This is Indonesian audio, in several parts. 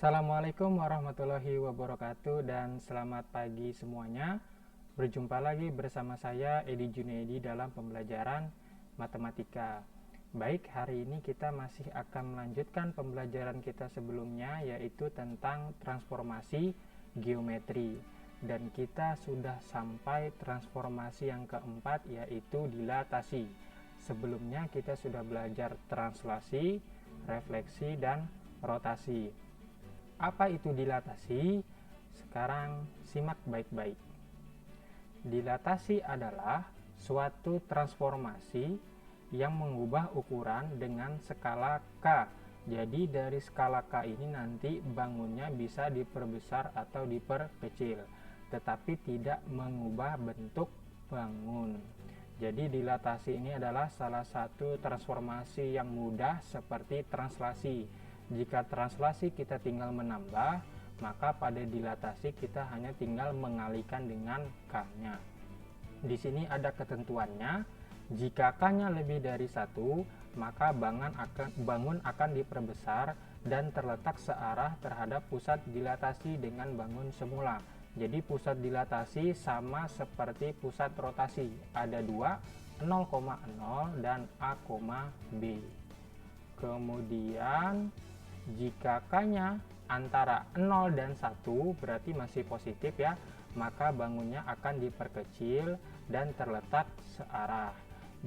Assalamualaikum warahmatullahi wabarakatuh dan selamat pagi semuanya. Berjumpa lagi bersama saya Edi Junaidi dalam pembelajaran matematika. Baik, hari ini kita masih akan melanjutkan pembelajaran kita sebelumnya, yaitu tentang transformasi geometri. Dan kita sudah sampai transformasi yang keempat, yaitu dilatasi. Sebelumnya kita sudah belajar translasi, refleksi, dan rotasi. Apa itu dilatasi? Sekarang simak baik-baik. Dilatasi adalah suatu transformasi yang mengubah ukuran dengan skala K. Jadi dari skala K ini nanti bangunnya bisa diperbesar atau diperkecil, tetapi tidak mengubah bentuk bangun. Jadi dilatasi ini adalah salah satu transformasi yang mudah seperti translasi. Jika translasi kita tinggal menambah, maka pada dilatasi kita hanya tinggal mengalihkan dengan K-nya. Di sini ada ketentuannya. Jika K-nya lebih dari 1, maka bangun akan diperbesar dan terletak searah terhadap pusat dilatasi dengan bangun semula. Jadi pusat dilatasi sama seperti pusat rotasi. Ada dua, 0,0 dan A, B. Kemudian jika K-nya antara 0 dan 1 berarti masih positif ya, maka bangunnya akan diperkecil dan terletak searah.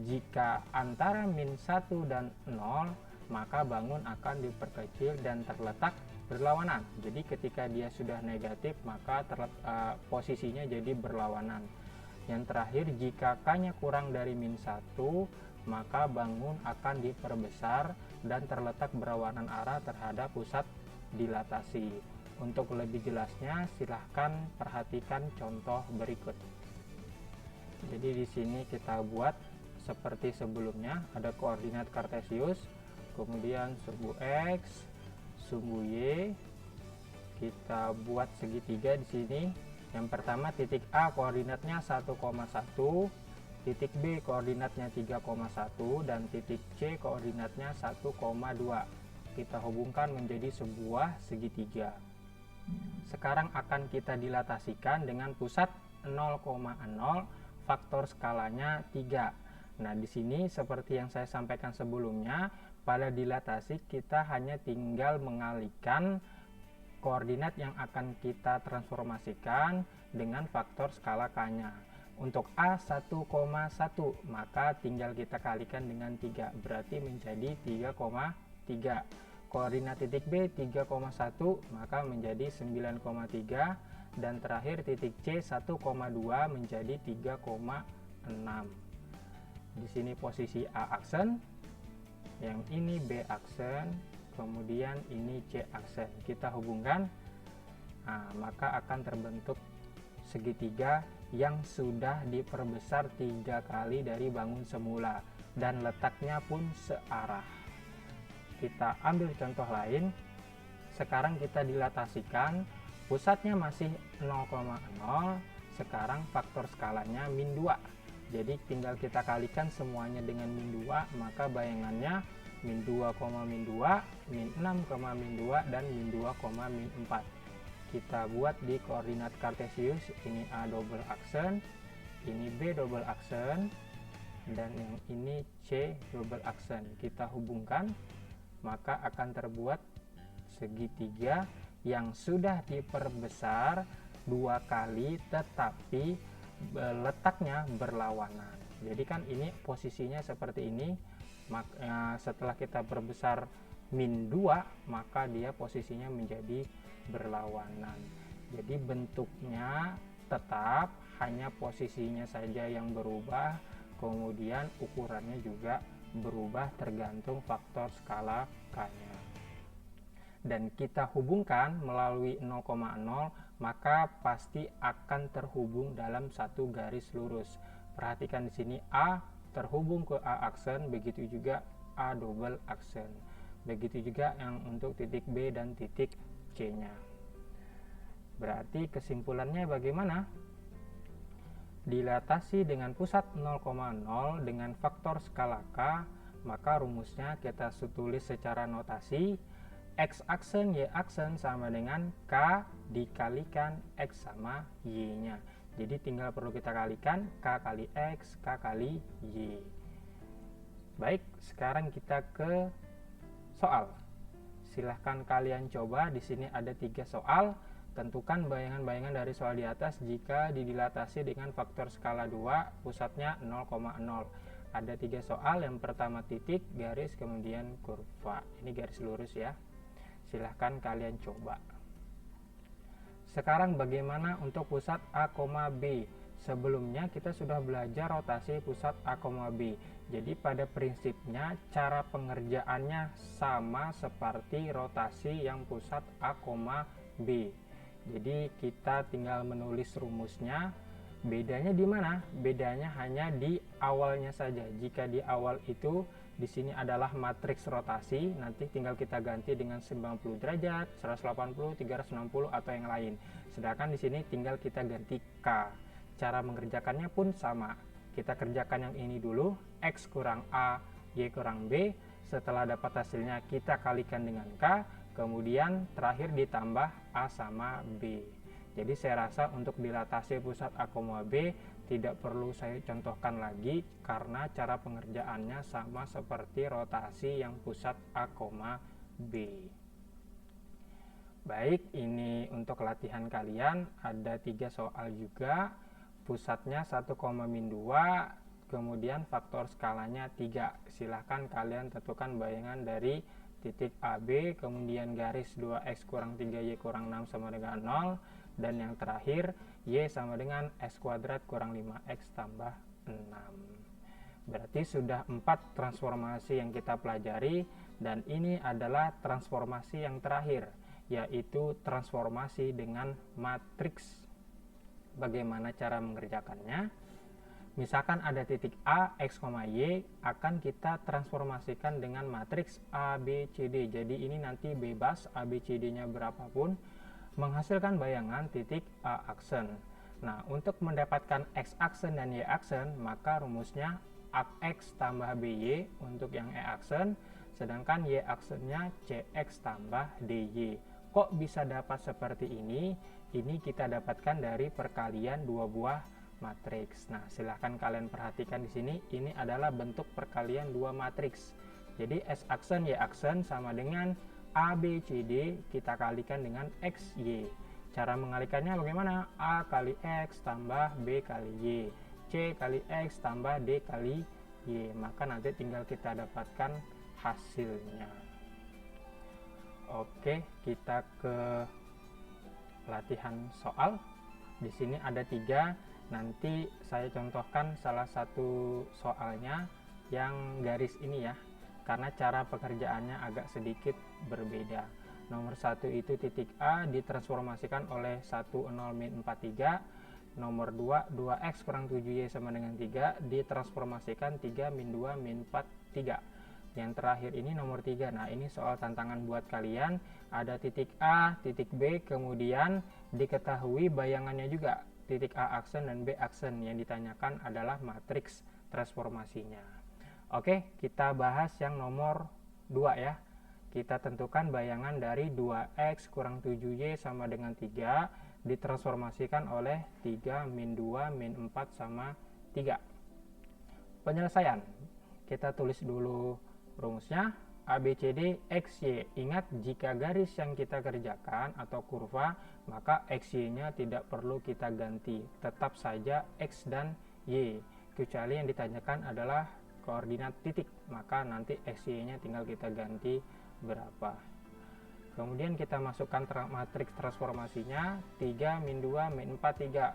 Jika antara min 1 dan 0, maka bangun akan diperkecil dan terletak berlawanan. Jadi ketika dia sudah negatif, maka posisinya jadi berlawanan. Yang terakhir, jika K-nya kurang dari min 1, maka bangun akan diperbesar dan terletak berlawanan arah terhadap pusat dilatasi. Untuk lebih jelasnya, silahkan perhatikan contoh berikut. Jadi di sini kita buat seperti sebelumnya, ada koordinat kartesius, kemudian sumbu X, sumbu Y. Kita buat segitiga di sini. Yang pertama titik A koordinatnya 1,1, titik B koordinatnya 3,1 dan titik C koordinatnya 1,2. Kita hubungkan menjadi sebuah segitiga. Sekarang akan kita dilatasikan dengan pusat 0,0, faktor skalanya 3. Nah, di sini seperti yang saya sampaikan sebelumnya, pada dilatasi kita hanya tinggal mengalihkan koordinat yang akan kita transformasikan dengan faktor skala K-nya. Untuk A 1,1, maka tinggal kita kalikan dengan 3, berarti menjadi 3,3. Koordinat titik B 3,1, maka menjadi 9,3. Dan terakhir titik C 1,2 menjadi 3,6. Di sini posisi A aksen, yang ini B aksen, kemudian ini C aksen. Kita hubungkan, maka akan terbentuk segitiga yang sudah diperbesar 3 kali dari bangun semula dan letaknya pun searah. Kita ambil contoh lain. Sekarang kita dilatasikan, pusatnya masih 0,0, sekarang faktor skalanya min 2. Jadi tinggal kita kalikan semuanya dengan min 2, maka bayangannya min 2, min 2, min 6, min 2, dan min 2, min 4. Kita buat di koordinat kartesius, ini A double aksen, ini B double aksen, dan yang ini C double aksen. Kita hubungkan, maka akan terbuat segitiga yang sudah diperbesar 2 kali tetapi letaknya berlawanan. Jadi kan ini posisinya seperti ini, setelah kita perbesar min 2, maka dia posisinya menjadi berlawanan. Jadi bentuknya tetap, hanya posisinya saja yang berubah, kemudian ukurannya juga berubah tergantung faktor skala K-nya. Dan kita hubungkan melalui 0,0, maka pasti akan terhubung dalam satu garis lurus. Perhatikan di sini A terhubung ke A aksen, begitu juga A double aksen. Begitu juga yang untuk titik B dan titik C-nya. Berarti kesimpulannya bagaimana? Dilatasi dengan pusat 0,0 dengan faktor skala K, maka rumusnya kita tulis secara notasi. X aksen Y aksen sama dengan K dikalikan X sama Y-nya. Jadi tinggal perlu kita kalikan K kali X, K kali Y. Baik, sekarang kita ke soal. Silahkan kalian coba, di sini ada 3 soal. Tentukan bayangan-bayangan dari soal di atas jika didilatasi dengan faktor skala 2, pusatnya 0,0. Ada 3 soal, yang pertama titik, garis, kemudian kurva. Ini garis lurus ya. Silahkan kalian coba. Sekarang bagaimana untuk pusat A, B? Sebelumnya kita sudah belajar rotasi pusat A, B. Jadi pada prinsipnya cara pengerjaannya sama seperti rotasi yang pusat A, B. Jadi kita tinggal menulis rumusnya. Bedanya di mana? Bedanya hanya di awalnya saja. Jika di awal itu di sini adalah matriks rotasi, nanti tinggal kita ganti dengan 90 derajat, 180, 360 atau yang lain. Sedangkan di sini tinggal kita ganti K. Cara mengerjakannya pun sama. Kita kerjakan yang ini dulu, X kurang A, Y kurang B. Setelah dapat hasilnya kita kalikan dengan K, kemudian terakhir ditambah A sama B. Jadi saya rasa untuk dilatasi pusat A, B tidak perlu saya contohkan lagi karena cara pengerjaannya sama seperti rotasi yang pusat A, B. Baik, ini untuk latihan kalian ada 3 soal juga. Pusatnya 1,-2, kemudian faktor skalanya 3. Silahkan kalian tentukan bayangan dari titik AB, kemudian garis 2x kurang 3y kurang 6 sama dengan 0, dan yang terakhir y sama dengan x kuadrat kurang 5x tambah 6. Berarti sudah 4 transformasi yang kita pelajari, dan ini adalah transformasi yang terakhir, yaitu transformasi dengan matriks. Bagaimana cara mengerjakannya? Misalkan ada titik A, X, Y akan kita transformasikan dengan matriks A, B, C, D. Jadi ini nanti bebas A, B, C, D-nya berapapun, menghasilkan bayangan titik A aksen. Nah, untuk mendapatkan X aksen dan Y aksen, maka rumusnya AX tambah BY untuk yang E aksen, sedangkan Y aksennya CX tambah DY. Kok bisa dapat seperti ini? Ini kita dapatkan dari perkalian 2 buah matriks. Nah, silahkan kalian perhatikan di sini, ini adalah bentuk perkalian 2 matriks. Jadi S aksen Y aksen sama dengan A, B, C, D kita kalikan dengan X, Y. Cara mengalikannya bagaimana? A kali X tambah B kali Y, C kali X tambah D kali Y. Maka nanti tinggal kita dapatkan hasilnya. Oke, kita ke latihan soal. Di sini ada 3. Nanti saya contohkan salah satu soalnya yang garis ini ya, karena cara pekerjaannya agak sedikit berbeda. Nomor 1 itu titik A ditransformasikan oleh 10-43. Nomor 2, 2x kurang 7y sama dengan 3 ditransformasikan 3-2-4, 3. Yang terakhir ini nomor 3. Nah, ini soal tantangan buat kalian. Ada titik A, titik B, kemudian diketahui bayangannya juga. Titik A aksen dan B aksen. Yang ditanyakan adalah matriks transformasinya. Oke, kita bahas yang nomor 2 ya. Kita tentukan bayangan dari 2x kurang 7y sama dengan 3 ditransformasikan oleh 3-2-4 sama 3. Penyelesaian. Kita tulis dulu rumusnya. A, B, C, D, X, Y. Ingat, jika garis yang kita kerjakan atau kurva, maka X, Y-nya tidak perlu kita ganti. Tetap saja X dan Y. Kecuali yang ditanyakan adalah koordinat titik, maka nanti X, Y-nya tinggal kita ganti berapa. Kemudian kita masukkan matriks transformasinya 3-2-4, 3.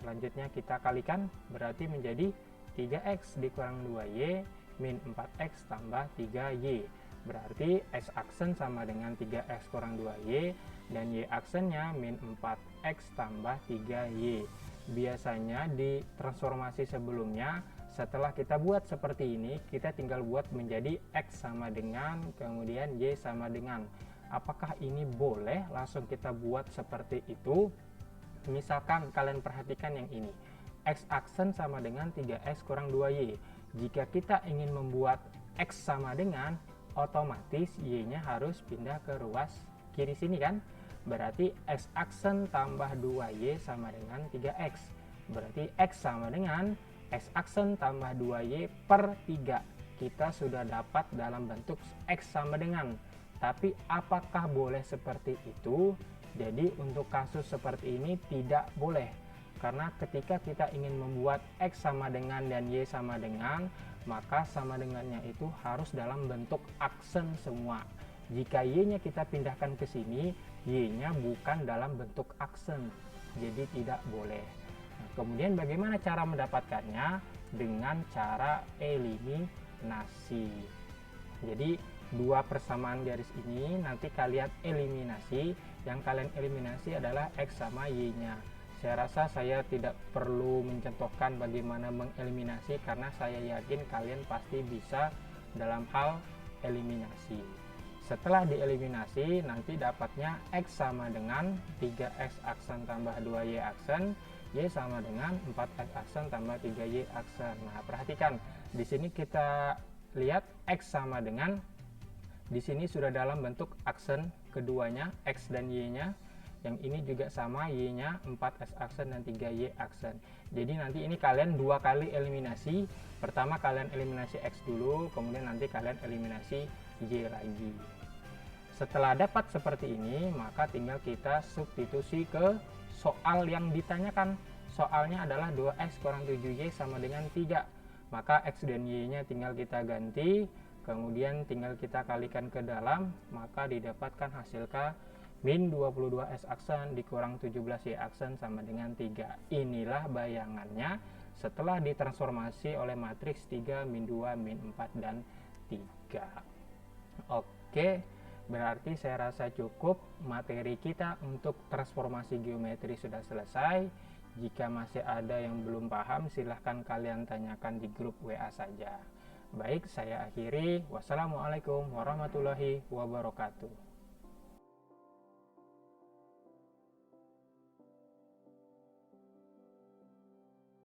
Selanjutnya kita kalikan, berarti menjadi 3x dikurang 2y min 4x tambah 3y. Berarti x aksen sama dengan 3x kurang 2y dan y aksennya min 4x tambah 3y. Biasanya di transformasi sebelumnya, setelah kita buat seperti ini, kita tinggal buat menjadi x sama dengan, kemudian y sama dengan. Apakah ini boleh langsung kita buat seperti itu? Misalkan kalian perhatikan yang ini, x aksen sama dengan 3x kurang 2y. Jika kita ingin membuat x sama dengan, otomatis Y-nya harus pindah ke ruas kiri sini kan. Berarti X aksen tambah 2Y sama dengan 3X. Berarti X sama dengan X aksen tambah 2Y per 3. Kita sudah dapat dalam bentuk X sama dengan. Tapi apakah boleh seperti itu? Jadi untuk kasus seperti ini tidak boleh. Karena ketika kita ingin membuat X sama dengan dan Y sama dengan, maka sama dengannya itu harus dalam bentuk aksen semua. Jika Y-nya kita pindahkan ke sini, Y-nya bukan dalam bentuk aksen, jadi tidak boleh. Nah, kemudian bagaimana cara mendapatkannya? Dengan cara eliminasi. Jadi dua persamaan garis ini nanti kalian eliminasi. Yang kalian eliminasi adalah X sama Y-nya. Saya rasa saya tidak perlu mencontohkan bagaimana mengeliminasi, karena saya yakin kalian pasti bisa dalam hal eliminasi. Setelah dieliminasi, nanti dapatnya X sama dengan 3X aksen tambah 2Y aksen, Y sama dengan 4X aksen tambah 3Y aksen. Nah, perhatikan, di sini kita lihat X sama dengan, di sini sudah dalam bentuk aksen keduanya, X dan Y-nya. Yang ini juga sama, Y-nya 4X aksen dan 3Y aksen. Jadi nanti ini kalian dua kali eliminasi. Pertama kalian eliminasi X dulu, kemudian nanti kalian eliminasi Y lagi. Setelah dapat seperti ini, maka tinggal kita substitusi ke soal yang ditanyakan. Soalnya adalah 2X kurang 7Y sama dengan 3. Maka X dan Y-nya tinggal kita ganti, kemudian tinggal kita kalikan ke dalam, maka didapatkan hasil K min 22X aksen dikurang 17Y aksen sama dengan 3. Inilah bayangannya setelah ditransformasi oleh matriks 3, min 2, min 4, dan 3. Oke, berarti saya rasa cukup materi kita untuk transformasi geometri sudah selesai. Jika masih ada yang belum paham, silahkan kalian tanyakan di grup WA saja. Baik, saya akhiri. Wassalamualaikum warahmatullahi wabarakatuh.